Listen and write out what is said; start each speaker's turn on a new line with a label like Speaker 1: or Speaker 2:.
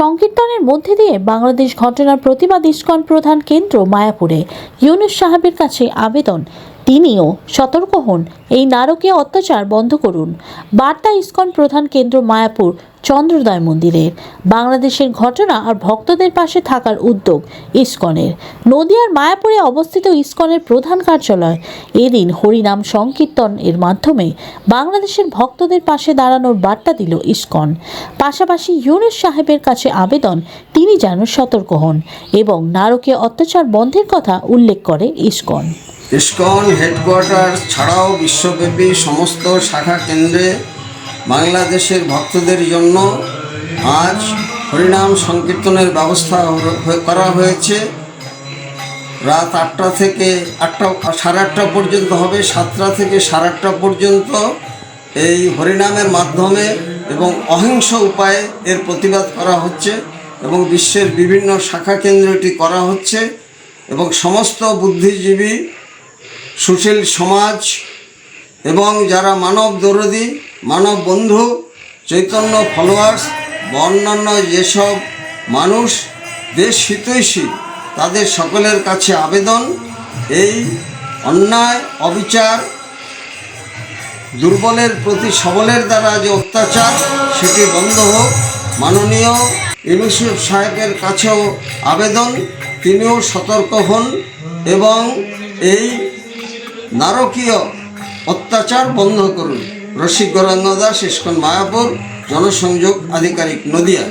Speaker 1: সংকীর্তনের মধ্যে দিয়ে বাংলাদেশ ঘটনার প্রতিবাদ ইসকন প্রধান কেন্দ্র মায়াপুরে ইউনুস সাহেবের কাছে আবেদন, তিনিও সতর্ক হন, এই নারকীয় অত্যাচার বন্ধ করুন। বার্তা ইসকন প্রধান কেন্দ্র মায়াপুর চন্দ্রোদয় মন্দিরের। বাংলাদেশের ঘটনা আর ভক্তদের পাশে থাকার উদ্যোগ ইসকনের। নদিয়ার মায়াপুরে অবস্থিত ইসকনের প্রধান কার্যালয় এদিন হরিনাম সংকীর্তন এর মাধ্যমে বাংলাদেশের ভক্তদের পাশে দাঁড়ানোর বার্তা দিল ইসকন। পাশাপাশি ইউনুস সাহেবের কাছে আবেদন, তিনি যেন সতর্ক হন এবং নারকীয় অত্যাচার বন্ধের কথা উল্লেখ করে ইসকন।
Speaker 2: ইসকন হেডকোয়ার্টার ছাড়াও বিশ্বব্যাপী সমস্ত শাখা কেন্দ্রে বাংলাদেশের ভক্তদের জন্য আজ হরিনাম সংকীর্তনের ব্যবস্থা করা হয়েছে। রাত 8টা থেকে 8টা, 8:30 পর্যন্ত হবে। 7টা থেকে 8:30 পর্যন্ত এই হরিনামের মাধ্যমে এবং অহিংস উপায়ে এর প্রতিবাদ করা হচ্ছে এবং বিশ্বের বিভিন্ন শাখা কেন্দ্রে এটি করা হচ্ছে এবং সমস্ত বুদ্ধিজীবী, সুশীল সমাজ এবং যারা মানব দরদী, মানব বন্ধু, চৈতন্য ফলোয়ার্স বা অন্যান্য যেসব মানুষ দেশ হিতৈষী, তাদের সকলের কাছে আবেদন, এই অন্যায় অবিচার, দুর্বলের প্রতি সবলের দ্বারা যে অত্যাচার, সেটি বন্ধ হোক। মাননীয় ইউনুস সাহেবের কাছেও আবেদন, তিনিও সতর্ক হন এবং এই নারকীয় অত্যাচার বন্ধ করুন। রসিক গৌরাঙ্গ দাস, ইসকন মায়াপুর, জনসংযোগ আধিকারিক, নদিয়া।